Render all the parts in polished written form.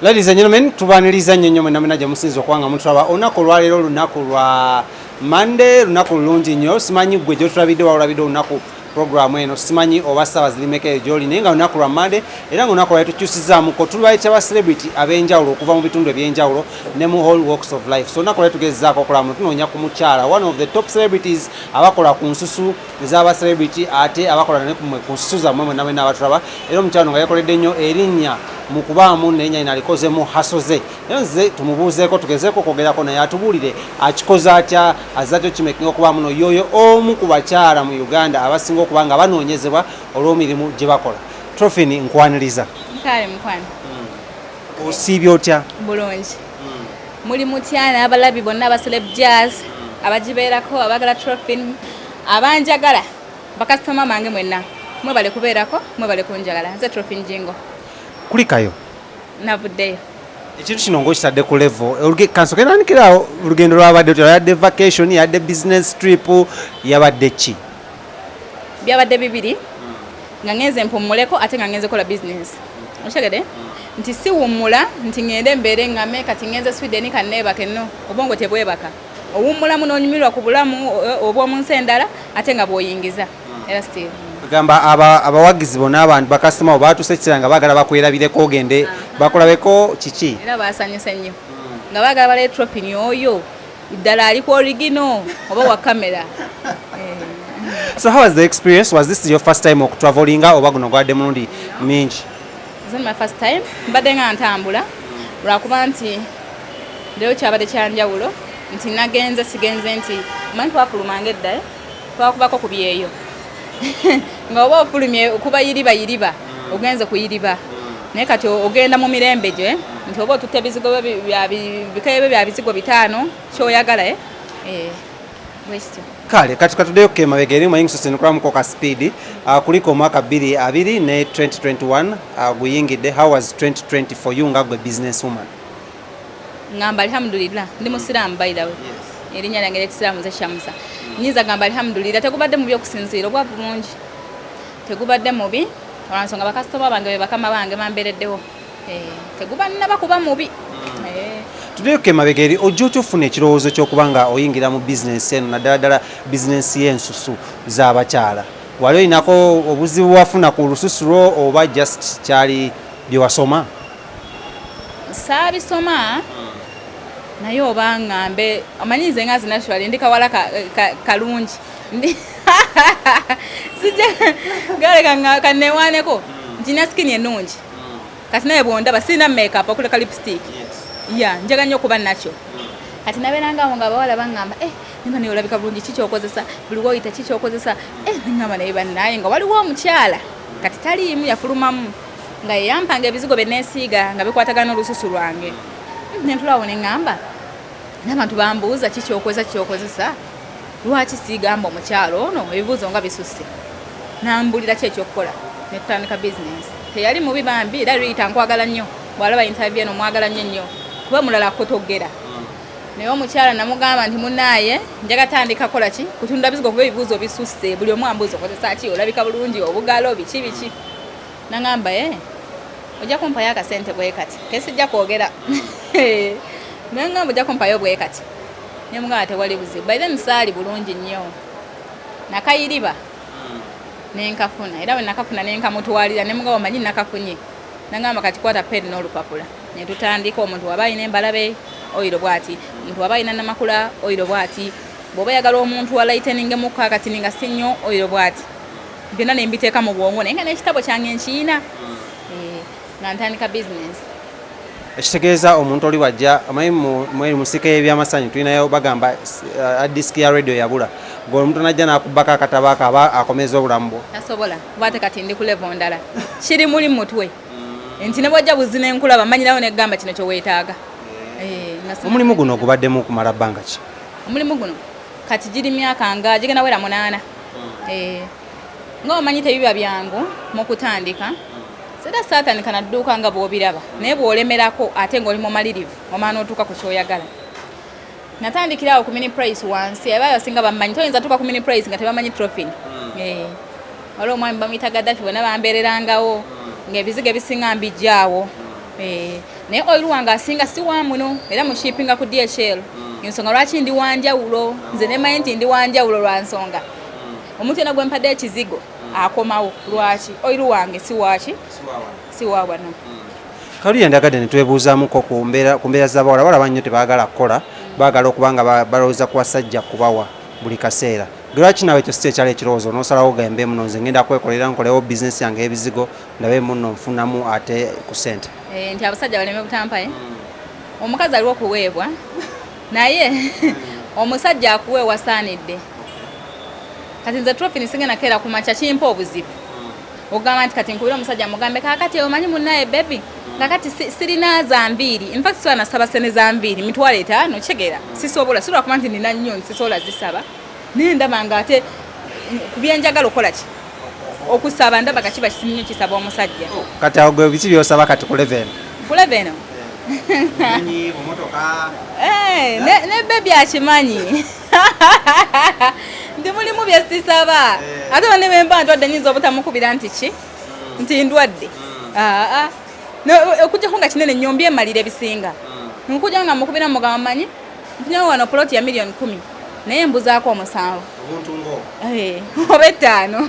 Ladies and gentlemen, tubaniriza nnyo mwe namena gye musinza okwanga mutulaba olunaku olwaleero lunaku lwa Monday, lunaku lulungi nnyo. Simanyi gwe gy'otulabidde olabidde olunaku programu eno, simanyi oba ssaawa zirimeka gy'oli, naye nga lunaku lwa Monday era nga olunaku lwali tukyusizaamuko tulibayita ba celebrity ab'enjawulo okuva mu bitundu eby'enjawulo ne mu all walks of life. So olunaku lwali tugezezaako okulamu tunoonya ku mukyala, one of the top celebrities abakola ku nsusu ez'aba celebrity ate abakola ne ku nsusu zammwe mwenna mwenna abatulaba. Era omukyala nga yakoledde nnyo erinnya mu kubaamu nennyina alikozemu hasoze. Era nze tumubuuzeeko tugezeeko okwogerako naye atubuulire akikoze atya, azze atya okimekinga okubaamu no yoyo omu ku bakyala mu Uganda abasinga okuba nga banoonyezebwa olw'emirimu gye bakola. Tropine nkwaniriza. Kale mukwano. Osiibye otya? Bulungi. Muli mutya n'abalabi bonna aba Celeb Jazz abagibeerako abagala Tropine abanjagala bakasitoma bange mwenna mwebale kubeerako mwebale kunjagala nze Tropine Jingo. Kulikayo? Navuddeyo. Ekintu kino ng'okitadde ku level kansoke nandikirawo olugendo lwabadde yadde vacation yadde business trip yabadde ki? Byabadde bibiri nga ngenze mpumuleko ate nga ngenze kola business. Oshagede? Nti si wummula nti ngende mbeere ngame kati ngenze Sweden kanneebake no obwongo tebwebaka. Owummula muno onyumirwa ku bulamu obw'omu nsi endala ate nga bw'oyingiza. Era still. Gamba abawagizi bonna abantu bakasitoma baatuse kiranga baagala bakwerabireko ogende bakolabeko kiki? Era baasanyusa nnyo nga baagala bale Tropine oyo ddala ali ku original oba wa kamera. So how was the experience? Was this your first time traveling oba guno gwadde mulundi mingi? This is my first time. Mbadde nga ntambula lwakuba nti leero kyabadde kyanjawulo nti nagenze sigenze nti manyi twafulumanga edda twakubako ku byeyo nga oba ofulumye kuba yiriba ogenze kuyiriba naye kati ogenda mu mirembe gye nti oba otutte ebizigo bikaebe bya bizigo bitaano kyoyagala bwekityo. Kale kati katuddeyo ku emabega eri mayingi sosenikulamuko ka speed kuliko omwaka 2020 ne 2021 guyingidde. How was 2020 for you nga gwe business woman? Ngamba alhamdulillah ndi musiraamu by the way. Erinnya lyange ly'ekisiraamu ze Shamusa. Nyiza gamba alhamdulillah tegubadde mubi okusinziira obwavu bungi. Tegubadde mubi olwansonga bakasitoma bange be bakama bange bambeereddewo. Tegubadde bakuba mubi. Tuddeyo ku emabega eri ojja otya ofuna ekirowoozo ky'okuba nga oyingira mu bizinesi eno naddala ddala bizinesi y'ensusu z'abakyala? Wali olinako obuzibu wafuna ku lususu lwo oba just kyali bye wasoma? Saabisoma naye oba ngambe amanyize nga zinashwali ndi kawala kalungi sijja gale kannewaaneko ntina skin ennungi kati naye bwondaba sirina makeup okuleka lipstick njaga nnyo okuba nakyo kati nabeerangawo nga abawala baŋŋamba nimba naye olabika bulungi kikyokozesa buli woyita kikyokozesa neŋŋamba naye bannaye nga waliwo omukyala kati taliimu yafulumamu nga yeyampanga ebizigo bye neesiiga nga bikwatagana olususu lwange nentulawo neŋŋamba n'abantu bambuuza kikyokozesa lwaki siigamba omukyalo ono ebibuuzo nga bisusse nambulira ki ekyokukola netutandika bizinesi. Teyali mubi bambi era luyita nkwagala nnyo bw'alaba interview eno mwagala nnyo kuba mulala akotogera naye omukyala namugamba nti munaaye njaga tandika kola ki kutunda bizigo kuba ebibuuzo bisusse buli omu ambuuza okozesa ki olabika bulungi obugalo biki nangamba ojja kumpayo akasente bwe kati kesijja kwogera nangamba ojja kumpayo bwe kati nemugamba tewali buzibu by then saali bulungi nnyo nakayiriba nenkafuna era bwe nakafuna nenkamutwalira nemugamba omanyi nakafunye nangamba kati kwata pen n'olupapula netutandika omuntu waba alina embalabe oyiro bwati omuntu waba alina namakula oyiro bwati bw'oba yagala omuntu wa lightening mu kakatini nga si nnyo oyiro bwati byonna nembiteeka mu bwongo naye nga n'ekitabo kyange nkiyina nga ntandika business. Ekitegeeza omuntu oli wajja amanyi mu musika y'ebyamasanyu tulinayo bagamba disiki ya radio yabula ng'omuntu najja n'akubako akatabo aba akomeza obulamu bwo. Tasobola kuba ate kati ndi ku level ndala kiri muli mutwe nti ne bw'ojja buzina enkulaba manyirawo neggamba kino kye weetaaga. Omulimu guno ogubaddemu okumala bbanga ki? Omulimu guno kati giri myaka nga gigenda wera 8. Nga omanyi tebiba byangu mu kutandika sera saatandika nadduuka nga bw'obiraba naye bw'olemerako ate ng'oli mumalirivu omaana otuuka ku kyoyagala. Natandikirawo ku mini price wansi abayo singa bamanyi toyinza tuuka ku mini price nga tebamanyi Tropine. Waliwo omwami bamuyita Gaddafi bonna bambeererangawo ng'ebizigo ebisinga mbijjaawo naye oil wange asinga si wa muno era mushipinga ku DHL ensonga lwaki ndi wanjawulo nze nemanyi nti ndi wanjawulo lwa nsonga omuntu yena gwe mpadde ekizigo akomawo lwaki oil wange si wa wano Kaliya ndagadde ne twebuuzaamuko ku mbeera z'abawala balaba nnyo tebaagala kukola baagala okuba nga balowooza ku basajja kubawa buli kaseera lwaki nawe ekyo si kyekyala ekirowoozo n'osalawo gambe muno nze ngenda kwekolera nkolewo bizinesi yange y'ebizigo ndabe muno nfunamu ate ku ssente nti abasajja baleme butampaye omukazi aliwo okuweebwa naye omusajja akuweebwa saanidde kati nze Tropine sigenda keera ku makya kimpa obuzibu ogamba nti kati nkubira omusajja mugambe kakati omanyi munnaye bebi kakati sirina zambiiri infact sisobola nasaba sene zambiiri mitwalo 5 kyegeera sisobola kuba nti nina nnyo sisobola zisaba naye ndaba nga ate ku byenjagala okola ki okusaba ndaba nga kiba kisinyo kisaba omusajja kati awo gwe biki byosaba kati ku 11 ne bebi akimanyi ndi mulimu byesisaba ate bane bemba ntwadde nyinza obutamukubira nti ki nti ndwadde okujjako nga kinene nnyo mbyemalira ebisinga nkujja nga mukubira mugamba manyi nfunyewo wano poloti ya $1,000,000 naye mbuzaako 7 oba 5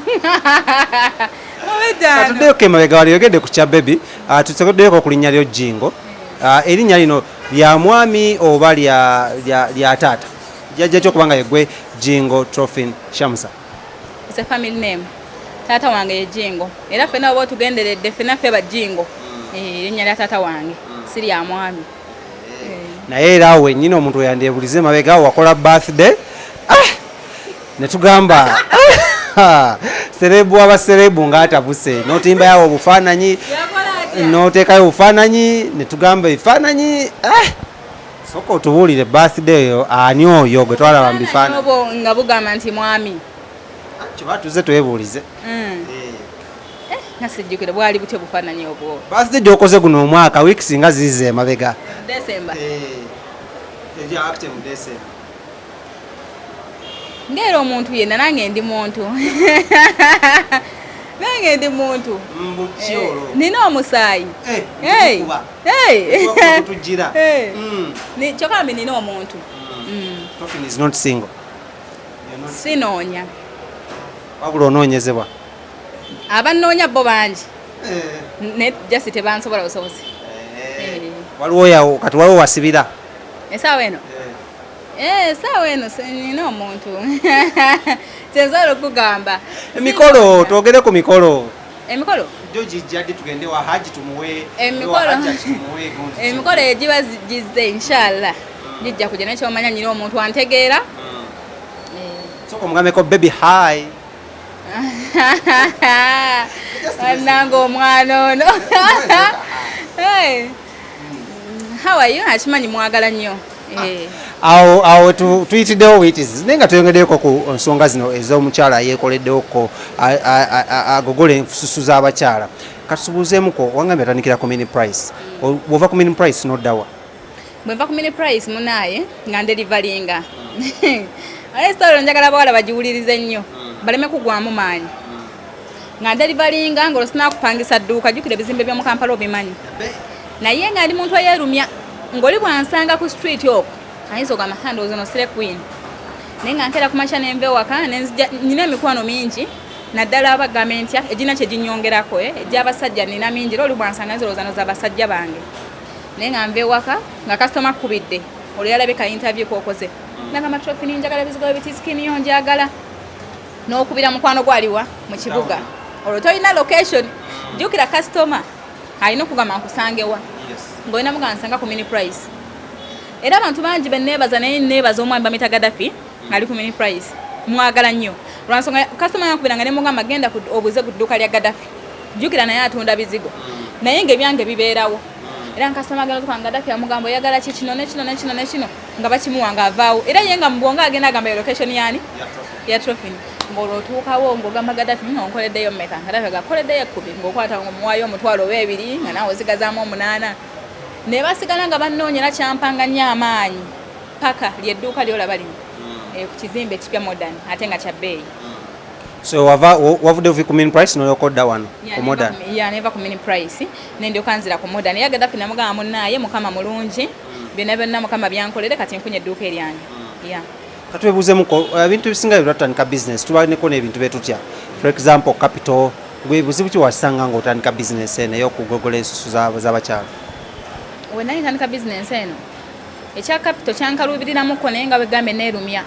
atuddeyo emabega wali yogedde ku kya bebi tutegeddeko ku linnya lyo Jingo erinnya lino lya mwami oba lya taata jjajja kyokubanga yegwe Jingo Tropine Shamsa it's a family name taata wange ye Jingo era ffena oba otugenderedde ffena ffe ba Jingo erinnya lya taata wange si lya mwami naye era awo wennyini omuntu yandyebulize mabega awo wakola birthday netugamba serebu abaserebu ng'atabuse notimba yawo obufaananyi noteekayo obufaananyi netugamba ebifaananyi soka otubuulire birthday eyo ani oyo gwe twalaba mu bifaananyi nga bugamba nti mwami kiba tuze twebuulize nasijjukire bwali butya obufaananyi obwo birthday gy'okoze guno omwaka wiiki singa ziize emabega December ngera omuntu yenna nange ndi muntu nina omusaayi kyokambi nina omuntu sinoonya wabula onoonyezebwa abannoonya bo bangi naye jasi tebansobola busobozi waliwo kati waliwo wasibira esaawa eno esaawa eno nina omuntu kyensobola okugamba emikolo twogere ku mikolo jo gijjadde tugende wa haji tumuwe emikolo egiba gizze inshallah gijja kujja nekyomanya nyina omuntu antegeera soka omugambeko baby hi wannanga omwana ono how are you akimanyi mwagala nnyo awo tuyitiddewo wiitis naye nga tweyongeddeeko ku nsonga zino ez'omukyala yeekoleddewoko agogola ensusu z'abakyala katusubuuzeemuko wangambye atandikira ku mini price bw'ova ku mini price n'oddawa bwe nva ku mini price munaaye nga nderivalinga ale sitolo njagala bawala bagiwulirize nnyo baleme kugwamu maanyi nga nderivalinga ng'olwo sinaakupangisa dduuka jjukira ebizimbe by'omu Kampala obimanyi naye nga ndi muntu eyeerumya ng'oli bwansanga ku street okwo ayinza ogamba ndowooza ono sire queen naye nga nkeera ku makya nenva ewaka nina emikwano mingi naddala abagambe ntya egina kye ginyongerako egy'abasajja nina mingi era oli bwansanga nzirowooza no z'abasajja bange naye nga nva ewaka nga kasitoma akkubidde olwo yalabika interview kwokoze nagamba Tropine njagala ebizigo bitisikiniyo njagala n'okubira mukwano gwaliwa mu kibuga olwo tolina location jjukira kasitoma alina okugamba nkusangewa ng'olina mugamba nsanga ku mini price era abantu bangi benneebaza naye neebaza omwami bamita Gaddafi ali ku mini price mwagala nnyo lwansonga kasitoma yankubiranga ne mugamba genda obuze ku dduuka lya Gaddafi jjukira naye atunda bizigo naye ng'ebyange bibeerawo era nkasitoma agenda okuba Gaddafi amugamba oyagala ki kino nekino nekino nekino nga bakimuwa ng'avaawo era ye nga mubwonga agenda agamba yo location yani ya Tropine ng'olwo otuukawo ng'ogamba Gaddafi onkoleddeyo mmeka Gaddafi agakoleddeyo 10 ng'okwata ng'omuwaayo omutwalo oba 2 nga naawe ozigazaamu 8 ne basigala nga bannoonyera kyampanga nnyo amaanyi paka lyedduuka lyolaba lino ku kizimbe ekipya modern ate nga kya bbeeyi So wavudde uvi ku main price n'oyokodda wano ku modern? Neva ku main price nendyoka nzira ku modern. Ye Gaddafi namugamba munnaye mukama mulungi byonna byonna mukama byankolere kati nfunye edduuka eryange. Katwebuuzemuko ebintu ebisinga byatandika business tubaneko n'ebintu betutya, for example capital, gwe buzibu ki wasanga ng'otandika business eno ey'okugogola ensusu z'abakyala? We nali ntandika business eno ekya capital kyankaluubiriramuko naye nga wegambe neerumya.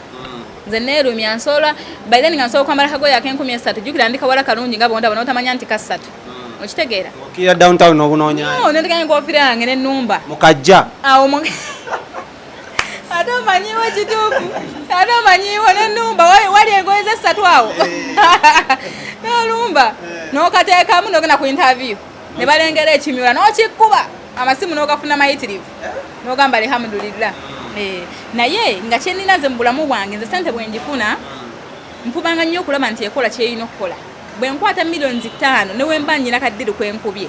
Nze neerumya nsobola by then nga nsobola kwambala kagoye ak'N3,000 jjukira ndi kawala kalungi nga bonda n'otamanya nti ka3 okitegeera okira downtown n'obunoonyayo nendekanye enkofiira yange n'ennumba mukajja awo ate omanyiwo kituufu ate omanyiwo n'ennumba wali engoye ze3 awo n'olumba n'okateekamu n'ogenda ku interview ne balengera ekimyula n'okikkuba amasimu n'ogafuna mayitirivu n'ogamba alhamdulillah. Naye nga kyenina ze mu bulamu bwange nze sente bwe njifuna mpubanga nnyo okulaba nti ekola kyeyina okukola. Bwe nkwata millions 5 ne wemba nnyina kaddiru kwe nkubye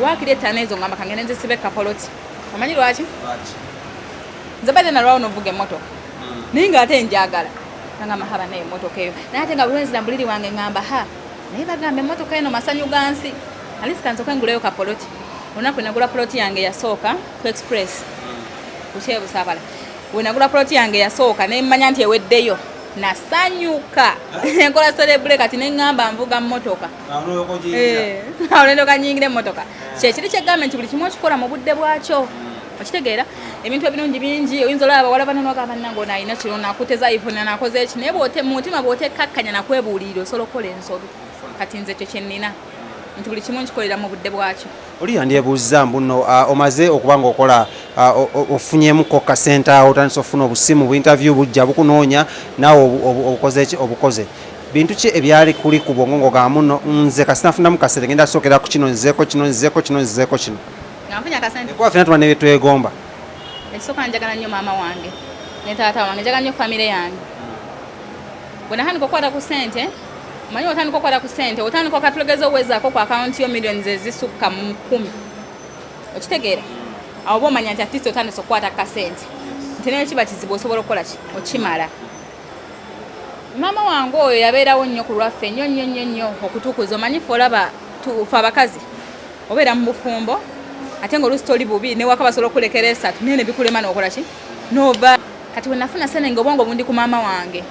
waakiri ettaano ezo ngamba kange nenze sibe kapoloti. Omanyi lwaki? Nze badde nalwawo n'ovuga emmotoka naye ng'ate njagala nangamba haba naye emmotoka eyo naye ate nga buli wenzira mbuliri wange ngamba naye bagamba emmotoka eno masanyu ga nsi alisika nsoke nguleyo kapoloti. Olunaku nagula poloti yange yasooka ku express Busabala. When nagula poloti yange yasooka ne mmanya nti eweddeyo nasanyuka enkola Celeb kati ne ngamba nvuga mmotoka olendo kanyingire mmotoka kyekiri kyegamba nti buli kimu okikola mu budde bwakyo okitegeera ebintu ebirungi bingi oyinza olaba wala bano nogamba nange ono alina kiro nakuteza iphone nakoze eki naye mu mutima bw'otekkakkanya nakwebuulirira osobola okukola ensobi kati nze kyo kyenina nti buli kimu nkikolera mu budde bwakyo. Oli yandyebuuza mbuno omaze okuba nga okola ofunyemuko kasente awo otandise ofuna obusimu bu interview bujja bukunoonya naawe obukoze eki obukoze bintu ki ebyali kuli ku bwongo ng'ogamba muno nze kasina funamu kasente ngenda sookera ku kino nzeeko kino nga nfunya kasente kwafina tuma ne byetwegomba. Ekisooka njagala nnyo maama wange ne taata wange njagala nnyo famire yange bwe nahandika okukwata ku sente manyi otandika okwata ku sente otandika okatulogeza owezaako ku akawunti yo millions ezisukka mu 10 okitegeera awo oba omanya nti atisi otandise okukwata kasente nti nayo kiba kizibu osobola okukola ki okimala. Maama wange oyo yabeerawo nnyo ku lwaffe nnyo okutukuza omanyi fe olaba tufe abakazi obeera mu bufumbo ate ng'oluusi toli bubi newaka basobola okulekera 3 naye ne bikulema n'okola ki n'ova kati we nafuna senenge obwongo bundi ku maama wange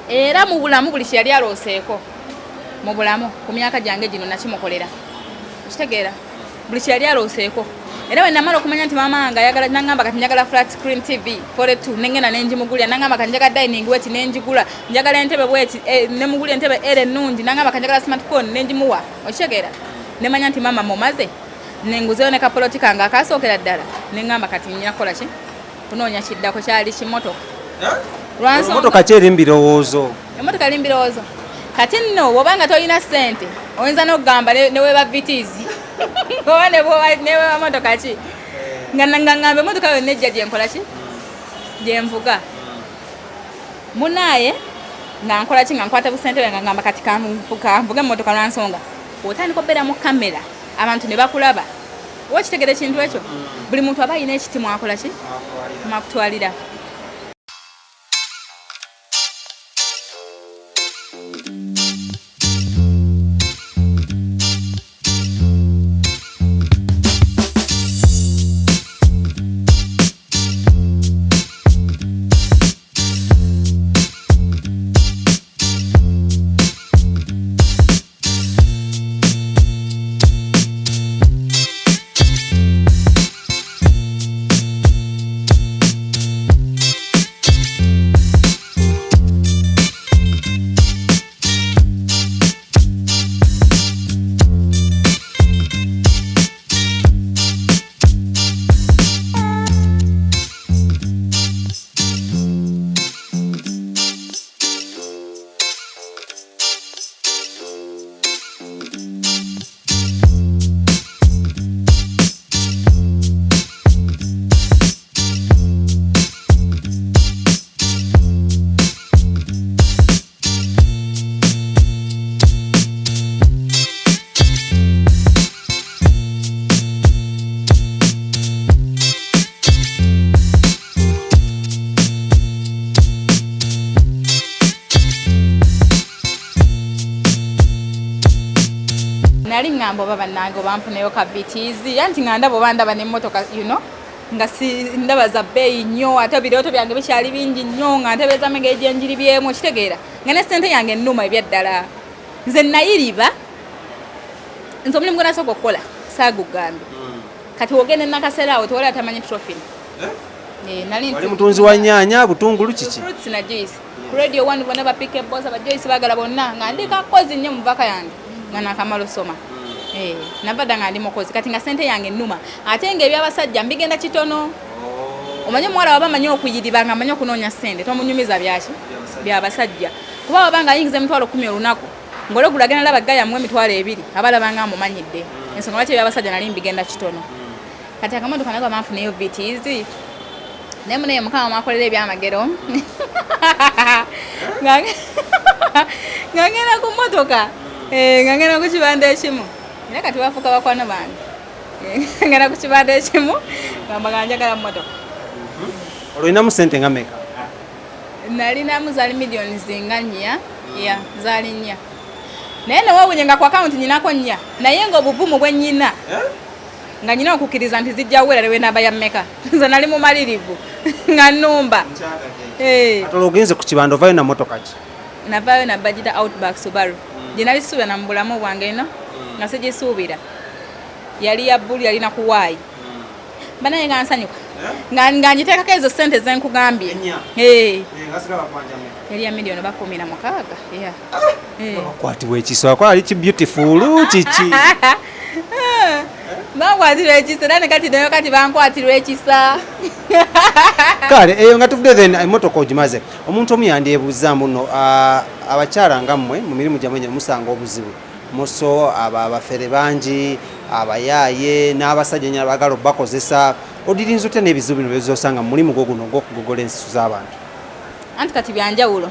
era mu bulamu buli kye yali alooseeko mu bulamu ku myaka gyange gino nakimukolera okitegeera buli kye yali alooseeko era we namala okumanya nti maama wange ayagala nangamba kati njagala flat screen TV 42 nengenda nenjimugulira nangamba kati njagala dining weti nenjigula njagala entebe bweti nemugulira entebe ere ennungi nangamba kati njagala smartphone nenjimuwa okitegeera nemanya nti maama mumaze nenguzeyo ne kapoloti kange akasookera ddala nengamba kati nnyina kukola ki kunoonya kiddako kyali kimotoka Emotoka kyeri mbirowoozo. Emotoka eri mbirowoozo. Kati nno bw'obanga toyina ssente oyinza n'okugamba ne weeba vitizi oba ne weeba motoka ki nga ngamba emotoka yonna ejja gyenkola ki gyenvuga munaaye nga nkola ki nga nkwata busente bwe nga ngamba kati kanvuga emmotoka lwansonga otandika obeera mu kamera abantu ne bakulaba oba kitegere ekintu ekyo buli muntu aba alina ekiti mwakola ki mwakutwalira. ngamba baba nange bamfuneyo ka VTZ anti nganda bo banda bane motoka nga si ndaba za bei nnyo ate birooto byange bikyali bingi nnyo nga ntebeza mege ejenjiri byemu kitegeera nga ne sente yange nnuma ebyaddala nze nayiriba nze omulimu gwe nasooka okukola saagugambe kati wogende nakasera awo tewali atamanyi Tropine wali mutunzi wa nnyaanya butungulu kiki fruits na juice ku radio 1 bonna bapika eboza ba Joyce bagala bonna nga ndika kozi nnyo mu vaka yange nga nakamalo soma nabadda nga ndi mukozi kati nga sente yange nnuma ate nga ebyabasajja mbigenda kitono omanyi omuwala waba amanyi okuyiriba nga amanyi okunoonya sente tomunyumiza byaki byabasajja kuba wabanga ayingiza emitwalo 10 olunaku ng'olwegulagenda laba gaya mu emitwalo 2 abalabanga amumanyidde ensonga lwaki ebyabasajja nali mbigenda kitono kati akamotoka nago banfuneyo VTZ naye munaye mukama mwakolera ebyamagero nga ngenda ku motoka nga ngenda ku kibanda ekimu naye kati bafuuka bakwano bange ngenda ku kibanda ekimu ngamba nga njagala mu motoka olinamu sente nga meka nalinamu zaali miliyoni zinga 4 zaali 4 naye newawunye nga ku akawunti nyinako 4 naye ng'obuvumu bwe nnyina nga nyina okukkiriza nti zijja wera lewe naba ya mmeka nze nali mumalirivu nga nnumba atolo ogenze ku kibanda ovayo na motoka ki navaayo na bagita outback Subaru gye nali suubira na mu bulamu bwange ino nga sigisuubira yali ya bbuli yalina kuwaayi banaye nga nsanyuka nga ngiteekako ezo sente zenkugambye yali ya miliyoni 16 bakwatibwa ekiso akola ali kibeautiful kiki bankwatirwa ekisa era ne kati nayo kati bankwatirwa ekisa kale eyo nga tuvudde then emotoka ogimaze omuntu omu yandyebuuzaamu nno abakyala nga mmwe mu mirimu gyammwe musanga obuzibu muso abafere bangi abayaaye n'abasajja nyala bagala bakozesa odirinza otya n'ebizibu bino byozosanga mu mulimu gwo guno ogw'okugogola ensisu z'abantu anti kati byanjawulo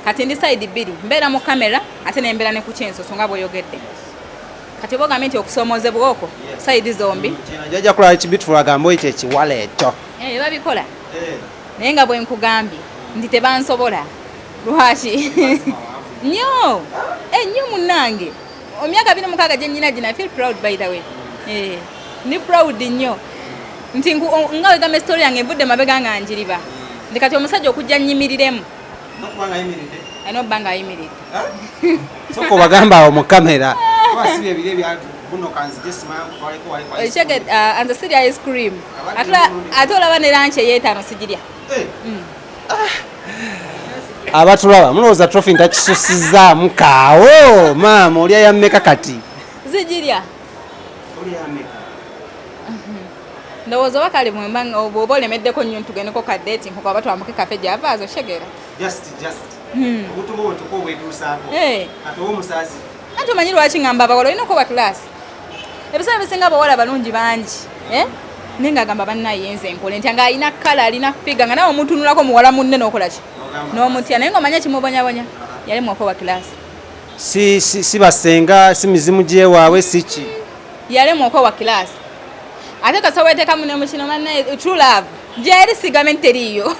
kati ndi side 2 mbeera mu kamera ate nembeera ne ku kyensoso nga bw'oyogedde kati bogambye nti okusoomozebwa okwo side zombi jajja kulaba ekibitifula agamba oyita ekiwaleeto babikola naye nga bwe nkugambye nti tebansobola lwaki nnyo nnyo munnange emyaka 26 gye nnyina gina feel proud by the way ni proud nnyo nti nga wegamba esitory yange envudde mabega nga njiriba ndi kati omusajja okujja nnyimiriremu alina obba nga ayimiridde soko bagamba awo mu kamera anze sirya ice cream ate olaba ne lanchi ey'etaano sigirya abatulaba mulowooza Tropine takisusizaamu kaawo maama olya yammeka kati zigirya ndowooza oba kale bw'oba olemeddeko nnyo ntugendeko kaddeeti nkuko aba twambuke kafe gyavaazo shegera anti omanyi lwaki ngamba abawala olina okuba kilaasi ebiseera bisinga abawala balungi bangi naye ngaagamba bannayenze enkole nti nga alina kala alina figa nga nawe omutunulako muwala munne n'okolaki n'omutya naye ngaomanya kimubonyabonya yali mwokoba kilaasi si basenga si mizimu gyewaabwe si ki yali mwokoba kilaasi ate kasa weteekamu ne mukino mannaye true love gyeri sigame nteriiyo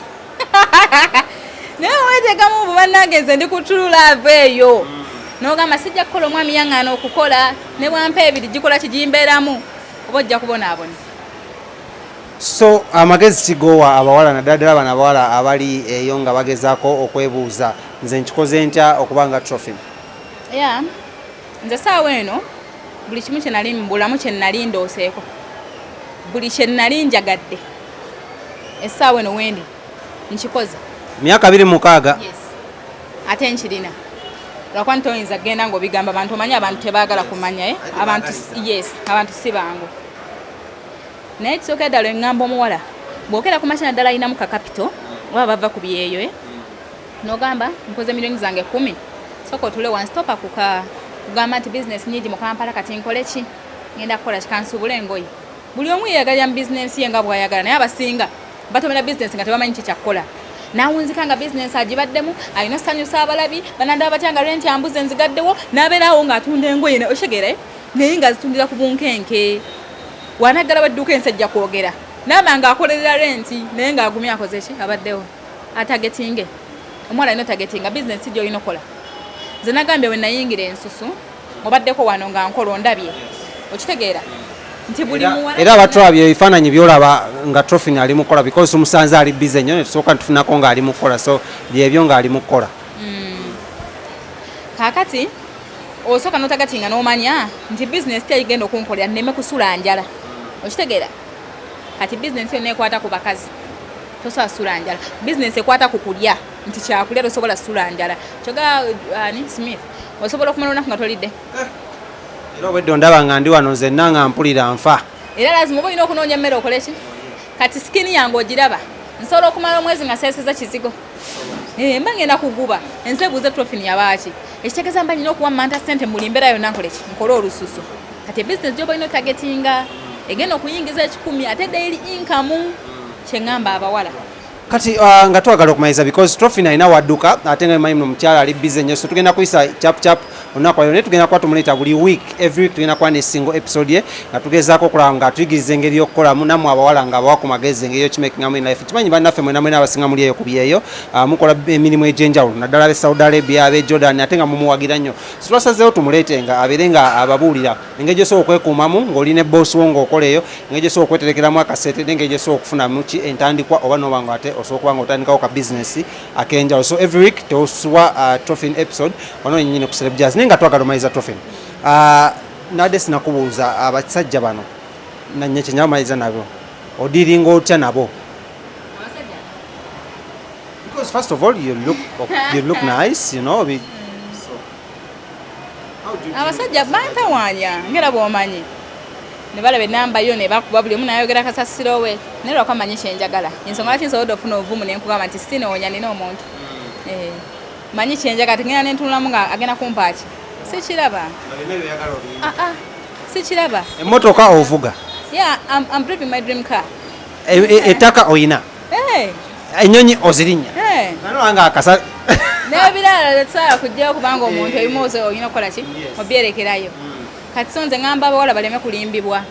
naye weteekamu bubannange nze ndi ku true love eyo n'ogamba sijja kukola omwami yaŋŋaana okukola ne bwampa ebiri gikola kigimbeeramu oba ojja kubonaabona so amagezi kigowa abawala naddala bano abawala abali eyo nga bagezaako okwebuuza nze nkikoze ntya okuba nga Tropine nze saawa eno buli kimu kye nali mu bulamu kye nali ndooseeko buli kye nali njagadde essaawa eno wendi nkikoze myaka 26 ate nkirina lwakuba ntoyinza genda ng'obigamba abantu omanyi abantu tebaagala kumanya abantu si bangu naye kisooka eddala eŋŋamba omuwala bw'okera ku makina ddala ayinamu kakapito oba bava ku byeyo n'ogamba nkoze miliyoni zange 10 sooka otule wanstopa kugamba nti bizinesi nyingi mu Kampala kati nkole ki ngenda kukola kikansubula engoye buli omu yeyagalira mu bizinesi ye nga bw'ayagala naye abasinga batomera bizinesi nga tebamanyi kyekyakkola nawunzika nga bizinesi agibaddemu alina osanyusa abalabi banandaba batya nga renti ambuze nzigaddewo n'abeerawo ng'atunda engoye oshegere naye ng'azitundira ku bunkenke wanaggala badduuka ensajja kwogera naaba ng'akolerera renti naye ng'agumye akoze ki abaddewo atagetinge omuwala alina tagetinga bizinesi gy'olina okola nze nagambye we nayingira ensusu obaddeko wano nga nkola ondabye okitegeera nti buli muwala era abatwabye ebifaananyi byolaba nga Tropine ali mukola because umusanze ali busy nnyo ne tusooka tufunako nga ali mukola so byebyo nga ali mukola kaakati osooka n'otagatinga n'omanya nti bizinesi teyigenda okunkolera nneme kusula njala okitegeera kati bizinesi yonna ekwata ku bakazi tosobola sula njala bizinesi ekwata ku kulya nti kyakulya tosobola sula njala kyoga Smith osobola okumala olunaku nga tolidde era obwedde ondaba nga ndi wano nzenna nga mpulira nfa era lazima oba olina okunoonya emmere okole ki kati sikini yange ogiraba nsobola okumala omwezi nga seeseza kizigo mba ngenda kuguba ensi ebuuze Tropine yabaaki ekitegeeza mba nina okuwa manta ssente mu buli mbeera yonna nkole ki nkole olususu kati ebizinesi gyoba olina otagetinga egenda okuyingiza 1,000 ate daily income kyeŋŋamba abawala kati nga twagala okumaliriza because Tropine alina wadduka ate nga emanyi mukyala ali busy nnyo so tugenda kuyisa chap olunaku lero naye tugenda kuba tumuleeta buli week every week tugenda kuba ne single episode ye nga tugezaako okulaba nga tuyigiriza engeri y'okukolamu nammwe abawala nga abawa ku magezi engeri y'okimakingamu in life kimanyi bannaffe mwena abasinga muli eyo ku byeyo mukola emirimu egy'enjawulo naddala ab'e Saudi Arabia ab'e Jordan ate nga mumuwagira nnyo so twasazeewo tumuleete nga abeere nga ababuulira engeri gy'osobola okwekuumamu ng'oli ne boss wo ng'okola eyo engeri gy'osobola okweterekeramu akasente n'engeri gy'osobola okufunamu ki entandikwa oba n'oba nga ate osobola okuba nga otandikawo ka bizinesi ak'enjawulo so every week teosubwa Tropine episode wano nyinyi ku Celeb Jazz nga twagala omaliza Tropine nadde sinakubuuza abasajja bano nanye kyenyala omaliza nabo odiringa otya nabo because first of all you look nice you know abasajja bantawanya ngera bwomanyi ne balaba enamba yo ne bakuba buli omu nayogera kasasiro we naye lwako amanyi kyenjagala ensonga lwaki nsobodde ofuna obuvumu ne nkugamba nti sinoonya nina omuntu manyi kyenjagala tegenda nentunulamu nga agenda kumpaaki sikiraba sikiraba emmotoka ovuga I'm driving my dream car ettaka oyina ennyonyi ozirinnya nanolanga akasa nebirala tesobola kujjayo kubanga omuntu ebimuuze olina okukola ki obyerekerayo kati so nze ngamba abawala baleme kulimbibwa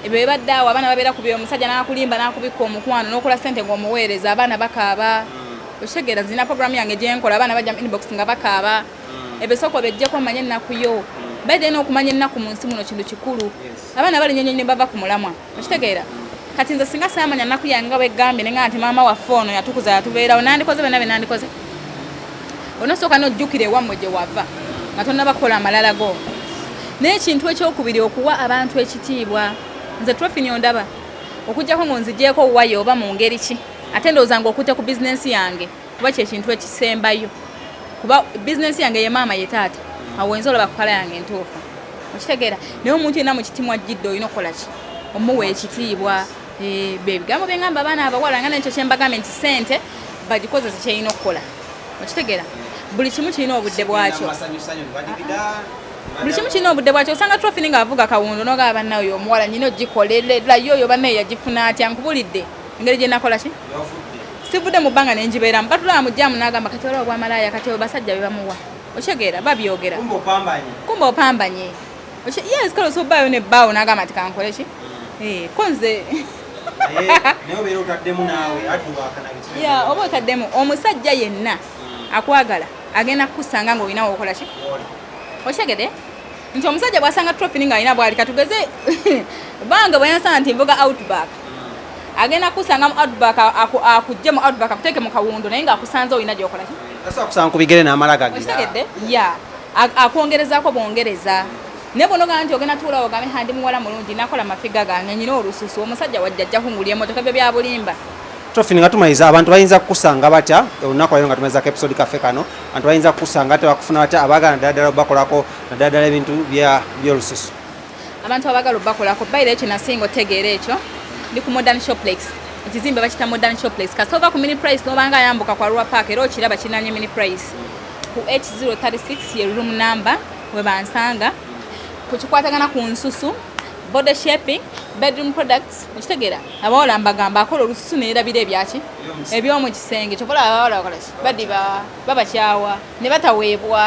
ebyo bibadde awo abaana babeera ku byo omusajja n'akulimba n'akubika omukwano n'okola ssente ng'omuweereza abaana bakaaba okitegeera zina programu yange gyenkola abaana bajja mu inbox nga bakaaba ebisoko bejjeko manye ennaku yo baide n'okumanya ennaku mu nsi muno kintu kikulu abaana bali nnyonyi ne bava ku mulamwa okitegeera kati nze singa saamanya ennaku yange nga bwegambye ne nga nti maama waffe ono yatukuza yatubeerawo nandikoze bonna be nandikoze onosooka n'ojjukira ewammwe gye wava nga tonnabakola amalala go naye ekintu ekyokubiri okuwa abantu ekitiibwa nze Tropine ondaba okujjako ngonzigyeko wayo oba mu ngeri ki ate ndowooza ng'okutte ku bizinensi yange kuba kyekintu ekisembayo kuba bizinensi yange ye maama ye taata awo wenza olaba kukala yange entuufu okitegeera naye omuntu yenna mu kitimu ajjidde olina okukola ki omuwa ekitiibwa bebigambo byengamba abaana abawala nga nekyo kyembagambe nti ssente bagikozesa kyerina okukola okitegeera buli kimu kirina obudde bwakyo buli kimu kirina obudde bwakyo osanga Tropine nga avuga kawundo nogaba bannawe omuwala nyina ogikolerera yoyo bannaye yagifuna atya nkubulidde engeri gye nakola ki sivudde mu bbanga nenjibeeramu batulaba mujjamu n'agamba kati olaba obwamalaaya kati abo basajja be bamuwa okitegeera babyogera kumba opambanye yes kale osobaayo nebbaawo n'agamba nti kankole ki konze oba otaddemu omusajja yenna akwagala agenda kukusanga ng'olinawo okola ki okitegeere nti omusajja bw'asanga Tropine ng'alina bwali katugeze bange bwenasanga nti nvuga outback agenda kusanga mu outback akujje mu outback akuteeke mu kawundo naye ng'akusanze olina gy'okola ki akusanga ku bigere n'amala gagira okitegedde akwongerezaako bwongereza naye bw'onogamba nti ogenda tuula ogambe handi muwala mulungi nakola mafiga gange nyina olususu omusajja wajja ajja kungulya emmotoka ebyo bya bulimba Tropine nga tumaliza abantu bayinza kukusanga batya olunaku lero nga tumaliza episode kaffe kano abantu bayinza kukusanga tebakufuna batya abaagala naddala obakolako naddala ebintu by'olususu abantu abaagala obakolako bayira ekyo nasinga otegeera ekyo ndi ku modern shoplex ekizimbe bakita modern shoplex kasova ku mini price nobanga ayambuka kwa Rua Park era okiraba kinanye mini price ku H036 ye room number we bansanga kukikwatagana ku nsusu body shaping bedroom products okitegeera abawala mbagamba akola olususu neerabira ebyaki ebyomu kisenge kyokola abawala bakola ki badiba babakyawa ne bataweebwa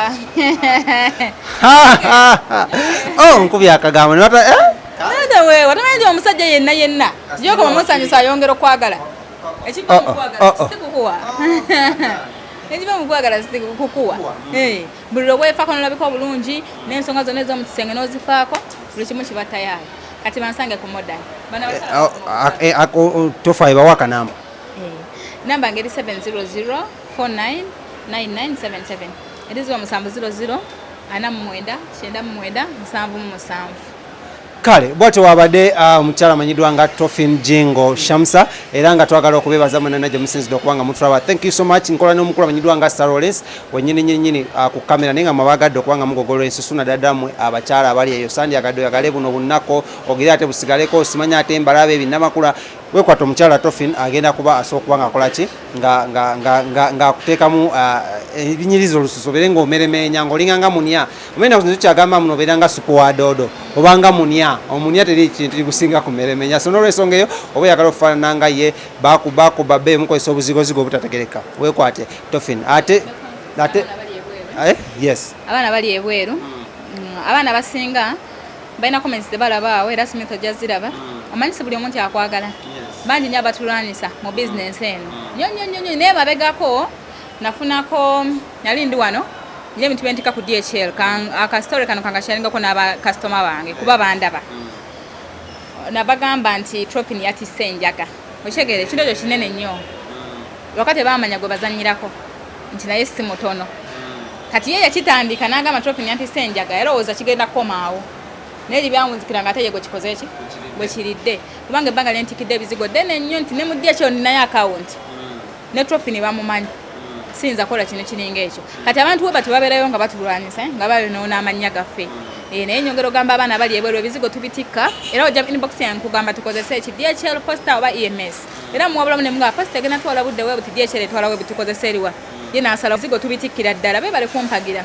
nkubya akagambo ne bata nadaweebwa tamanyi omusajja yenna gyoko bamusanyusa ayongera okwagala ekikukwagala kikukuwa Nejiba mukwagala kukuwa. Buli lwebwefaako nolabika obulungi n'ensonga zonna ez'omukisenge n'ozifaako buli kimu kiba tayari. Kati bansange ku modern. Tofa ebawa akanamba. Namba ngeri 700 499977. Ediziwa 700 49 77. Kale bwatyo wabadde omukyala amanyiddwa nga Tropine Jingo Shamsa era nga twagala okubebaza mwenna gye musinzidde okubanga mutulaba. Thank you so much. Nkola n'omukulu amanyiddwa nga Star Lawrence wennyini ku kamera naye nga mwabagadde okubanga mugogolola ensusu naddala mmwe abakyala abali eyo sandyagadde oyagale buno bunnako ogere ate busigaleko osimanya ate embalabe ebinnamakula wekwata omukyala Tropine agenda kuba asobola kuba nga akola ki nga akuteekamu ebinyiriza olususu obeere ng'omeremenya ng'olinganga munya omenya kuzintu kyagamba muno obeera nga supu wa doodo obanga munya omunya teri kintu kigusinga kumeremenya so n'olwensonga eyo oba oyagala okufaanana nga ye bakuba be mukozesa obuzigozigo obutategereka wekwate Tropine ate yes abaana bali ebweru abaana basinga balina comments tebalabaawo era Smith ojja ziraba omanyisa buli omuntu akwagala bangi nnyo abatulwanyisa mu bizinensi eno nnyo naye mabegako nafunako nali ndi wano nina ebintu byentika ku DHL akasitore kano kangashalingako n'abakasitoma bange kuba bandaba nabagamba nti Tropine yatisse enjaga okitegeera ekintu ekyo kinene nnyo lwaka tebamanya gwe bazannyirako nti naye si mutono kati ye yakitandika n'agamba Tropine yatisse enjaga yalowooza kigenda kukomaawo naye byawunzikira nga ate ye gwe kikoze ki bwe kiridde kubanga ebbanga lyentikidde ebizigo ddene nnyo nti ne mu DHL ninayo akawunti ne Tropine bamumanyi siyinza kukola kino kiringa ekyo kati abantu we batebabeerayo nga batulwanyisa nga bayonoona amannya gaffe naye nyongera ogamba abaana bali ebweru ebizigo tubitikka era ojja inbox yange kugamba tukozese eki DHL posta oba EMS era muwabulamu ne mugamba posta egenda twala budde we buti DHL etwala we butukozese eriwa ye naasala ebizigo tubitikkira ddala be bali kumpagira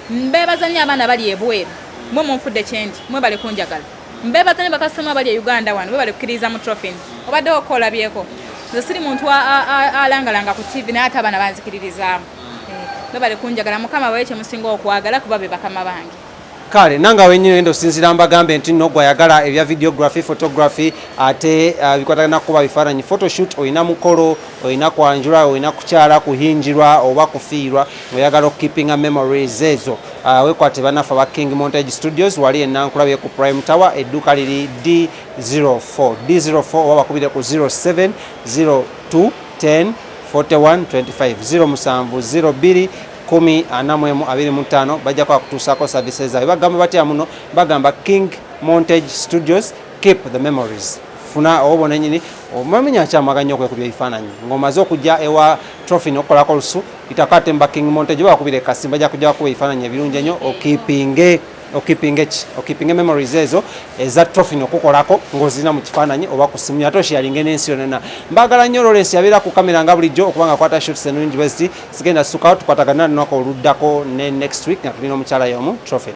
mbeebaza nnyo abaana bali ebweru mwe munfudde kyendi mwe bali kunjagala mbeebaza nnyo bakasitoma bali e Uganda wano be bali kukkiriza mu Tropine obadde okolabyeko nze siri muntu alangalanga ku TV naye ate abaana banzikiririzaamu be bali kunjagala mukama bawe kyemusinga okwagala kuba be bakama bange kale nanga wenyini endo sinzira mbagambe nti nno gwayagala ebya videography photography ate bikwatagana kuba bifaananyi photoshoot oyina mukolo oyina kwanjula oyina kukyala kuhinjirwa oba kufiirwa oyagala okukeepinga memories ezo wekwate banafa ba King Montage Studios wali enankulabye ku Prime Tower edduuka liri D04 oba bakubire ku 0702 10 41 25 0702 10 bajja kwa kutuusako services zaabwe bagamba batya muno bagamba King Montage Studios keep the memories funa obona nyini omamenya kyamaganya okwekubya ebifaananyi ng'omaze okujja ewa Tropine okukolako olusu itakate mba King Montage bakubire kasimba bajja kujja kuba ebifaananyi ebirungi ennyo okipinge memories ezo eza Tropine okukolako ng'ozirina mu kifaananyi oba ku simu ate osharinge n'ensi yonna mbagala nnyo Lawrence yabeera ku kamera nga bulijjo okubanga akwata shots eno University sigenda sukawo tukwatagana nnako oluddako ne next week nga tulina omukyala y'omu Tropine.